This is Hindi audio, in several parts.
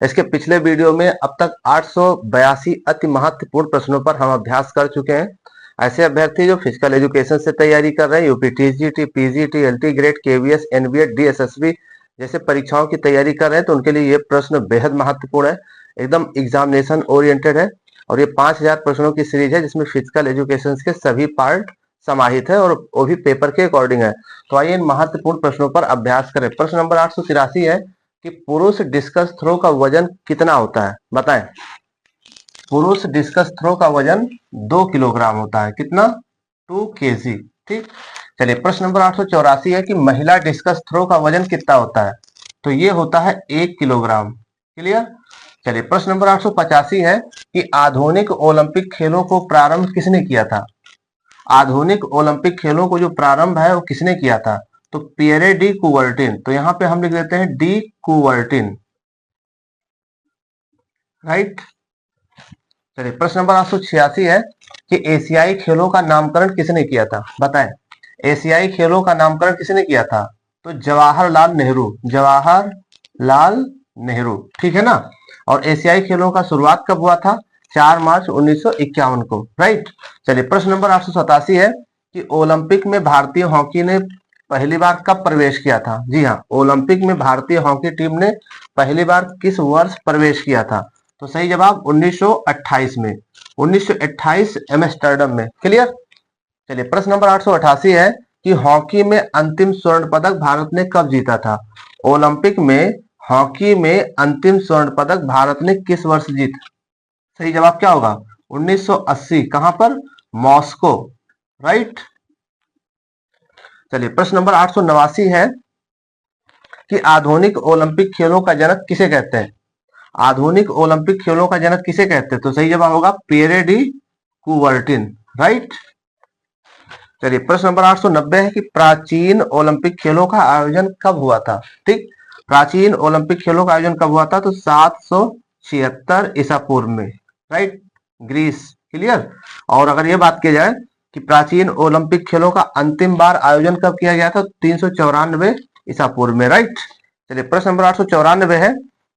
इसके पिछले वीडियो में अब तक 882 अति महत्वपूर्ण प्रश्नों पर हम अभ्यास कर चुके हैं। ऐसे अभ्यर्थी जो फिजिकल एजुकेशन से तैयारी कर रहे हैं, UPTGT, PGT, LT grade, KVS, एनबीएड, डीएसएसबी जैसे परीक्षाओं की तैयारी कर रहे हैं, तो उनके लिए ये प्रश्न बेहद महत्वपूर्ण है, एकदम एग्जामिनेशन ओरिएंटेड है। और ये 5000 प्रश्नों की सीरीज है जिसमें फिजिकल एजुकेशन के सभी पार्ट समाहित है और वो भी पेपर के अकॉर्डिंग है। तो आइए इन महत्वपूर्ण प्रश्नों पर अभ्यास करें। प्रश्न नंबर 883 है कि पुरुष डिस्कस थ्रो का वजन कितना होता है, बताएं। पुरुष डिस्कस थ्रो का वजन 2 किलोग्राम होता है। कितना? 2 kg। ठीक। चलिए प्रश्न नंबर 884 है कि महिला डिस्कस थ्रो का वजन कितना होता है, तो ये होता है 1 किलोग्राम। क्लियर। चलिए प्रश्न नंबर 885 है कि आधुनिक ओलंपिक खेलों को प्रारंभ किसने किया था। आधुनिक ओलंपिक खेलों को जो प्रारंभ है वो किसने किया था, तो पियरे डी कुबर्टिन। तो यहां पे हम लिख देते हैं डी कुबर्टिन। राइट। चलिए प्रश्न नंबर 886 है कि एशियाई खेलों का नामकरण किसने किया था, बताएं। एशियाई खेलों का नामकरण किसने किया था, तो जवाहरलाल नेहरू। जवाहरलाल नेहरू। ठीक है ना। और एशियाई खेलों का शुरुआत कब हुआ था, 4 मार्च 1951 को। राइट। चलिए प्रश्न नंबर 887 है कि ओलंपिक में भारतीय हॉकी ने पहली बार कब प्रवेश किया था। जी हाँ, ओलंपिक में भारतीय हॉकी टीम ने पहली बार किस वर्ष प्रवेश किया था, तो सही जवाब 1928 में। 1928 एम्स्टर्डम में। क्लियर। चलिए प्रश्न नंबर 888 है कि हॉकी में अंतिम स्वर्ण पदक भारत ने कब जीता था। ओलंपिक में हॉकी में अंतिम स्वर्ण पदक भारत ने किस वर्ष जीता। सही जवाब क्या होगा, 1980। कहां पर, मॉस्को। राइट। चलिए प्रश्न नंबर 889 है कि आधुनिक ओलंपिक खेलों का जनक किसे कहते हैं। आधुनिक ओलंपिक खेलों का जनक किसे कहते हैं, तो सही जवाब होगा पियरे डी कुबर्टिन। राइट। चलिए प्रश्न नंबर 890 है कि प्राचीन ओलंपिक खेलों का आयोजन कब हुआ था। ठीक। प्राचीन ओलंपिक खेलों का आयोजन कब हुआ था, तो 776 ईसा पूर्व में। राइट। ग्रीस। क्लियर। और अगर ये बात की जाए कि प्राचीन ओलंपिक खेलों का अंतिम बार आयोजन कब किया गया था, 394 ईसा पूर्व में। राइट। चलिए प्रश्न नंबर 894 है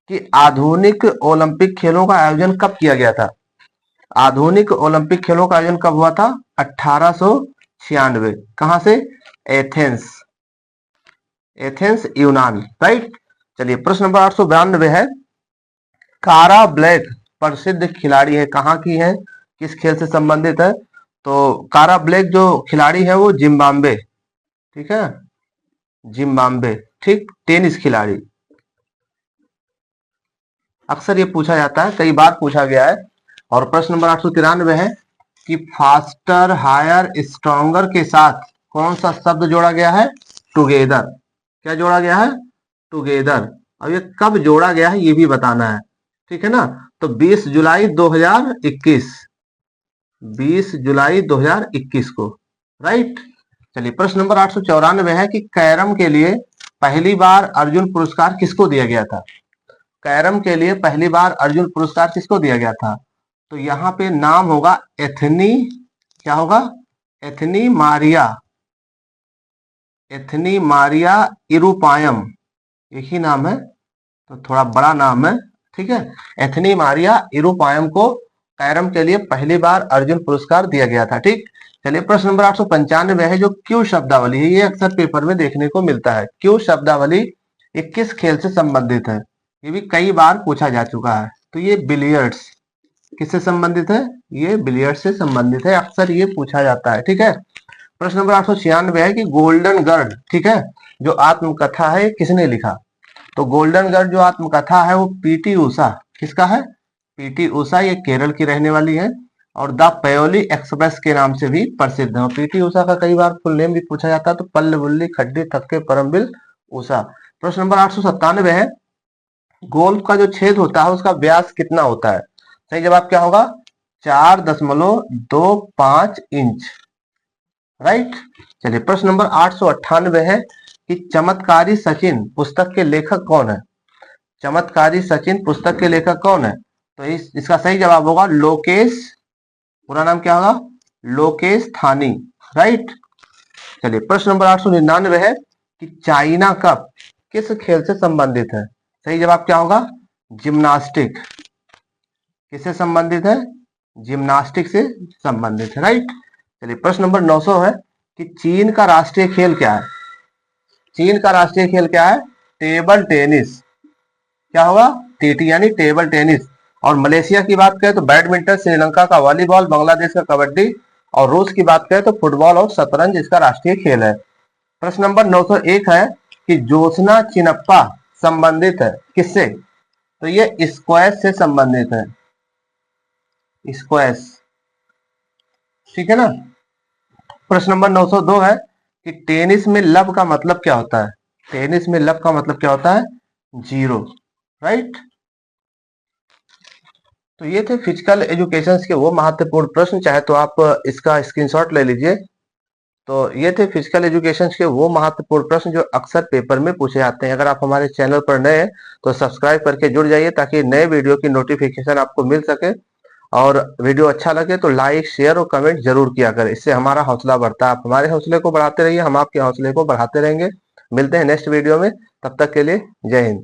कि आधुनिक ओलंपिक खेलों का आयोजन कब किया गया था। आधुनिक ओलंपिक खेलों का आयोजन कब हुआ था, 1896। कहां से, एथेंस। एथेंस यूनान। राइट। चलिए प्रश्न नंबर 892 है, कारा ब्लैक प्रसिद्ध खिलाड़ी है, कहां की है, किस खेल से संबंधित है, तो कारा ब्लैक जो खिलाड़ी है वो जिम्बाब्वे। ठीक है, जिम्बाब्वे। ठीक। टेनिस खिलाड़ी। अक्सर ये पूछा जाता है, कई बार पूछा गया है। और प्रश्न नंबर 893 है कि फास्टर, हायर, स्ट्रॉन्गर के साथ कौन सा शब्द जोड़ा गया है, टुगेदर। क्या जोड़ा गया है, टुगेदर। अब ये कब जोड़ा गया है ये भी बताना है। ठीक है ना। तो 20 जुलाई 2021, 20 जुलाई 2021 को। राइट। चलिए प्रश्न नंबर 894 है कि कैरम के लिए पहली बार अर्जुन पुरस्कार किसको दिया गया था। कैरम के लिए पहली बार अर्जुन पुरस्कार किसको दिया गया था, तो यहाँ पे नाम होगा एथनी, क्या होगा, एथनी मारिया, एथनी मारिया इरुपायम। एक ही नाम है तो थोड़ा बड़ा नाम है। ठीक है। एथनी मारिया इरुपायम को कैरम के लिए पहली बार अर्जुन पुरस्कार दिया गया था। ठीक। चलिए प्रश्न नंबर 895 है जो क्यू शब्दावली है, ये अक्सर पेपर में देखने को मिलता है। क्यू शब्दावली ये किस खेल से संबंधित है, ये भी कई बार पूछा जा चुका है। तो ये बिलियर्ड्स। किससे संबंधित है, ये बिलियर्ड्स से संबंधित है, अक्सर ये पूछा जाता है। ठीक है। प्रश्न नंबर 896 है कि गोल्डन गर्ल, ठीक है, जो आत्मकथा है किसने लिखा, तो गोल्डन गर्ल जो आत्मकथा है वो पीटी उषा। किसका है, पीटी उषा। ये केरल की रहने वाली है और द पयोली एक्सप्रेस के नाम से भी प्रसिद्ध है। पीटी उषा का कई बार फुल नेम भी पूछा जाता है, तो पल्ले बुल्ली खड्डी थक्के परमबिल उषा। प्रश्न नंबर 897 है, गोल्फ का जो छेद होता है उसका व्यास कितना होता है। सही जवाब क्या होगा, 4.25 इंच। राइट। चलिए प्रश्न नंबर 898 है कि चमत्कारी सचिन पुस्तक के लेखक कौन है। चमत्कारी सचिन पुस्तक के लेखक कौन है, तो इसका सही जवाब होगा लोकेश, पूरा नाम क्या होगा, लोकेश थानी। राइट। चलिए प्रश्न नंबर 899 है कि चाइना कप किस खेल से संबंधित है। सही जवाब क्या होगा, जिम्नास्टिक किससे संबंधित है? जिम्नास्टिक से संबंधित है, राइट। चलिए प्रश्न नंबर 900 है कि चीन का राष्ट्रीय खेल क्या है? चीन का राष्ट्रीय खेल क्या है? Table tennis. क्या होगा? टीटी यानी टेबल टेनिस। और मलेशिया की बात करें तो बैडमिंटन, श्रीलंका का वॉलीबॉल, बांग्लादेश का कबड्डी और रूस की बात करें तो फुटबॉल और शतरंज इसका राष्ट्रीय खेल है। प्रश्न नंबर 901 है कि ज्योत्सना चिनप्पा संबंधित है किससे? तो ये स्क्वैश से संबंधित है, स्क्वैश, ठीक है ना। प्रश्न नंबर 902 है कि टेनिस में लव का मतलब क्या होता है? टेनिस में लव का मतलब क्या होता है? Zero, right. तो ये थे फिजिकल एजुकेशन के वो महत्वपूर्ण प्रश्न, चाहे तो आप इसका स्क्रीनशॉट ले लीजिए। तो ये थे फिजिकल एजुकेशन के वो महत्वपूर्ण प्रश्न जो अक्सर पेपर में पूछे जाते हैं। अगर आप हमारे चैनल पर नए हैं तो सब्सक्राइब करके जुड़ जाइए ताकि नए वीडियो की नोटिफिकेशन आपको मिल सके। और वीडियो अच्छा लगे तो लाइक, शेयर और कमेंट जरूर किया करें, इससे हमारा हौसला बढ़ता है। आप हमारे हौसले को बढ़ाते रहिए, हम आपके हौसले को बढ़ाते रहेंगे। मिलते हैं नेक्स्ट वीडियो में, तब तक के लिए जय हिंद।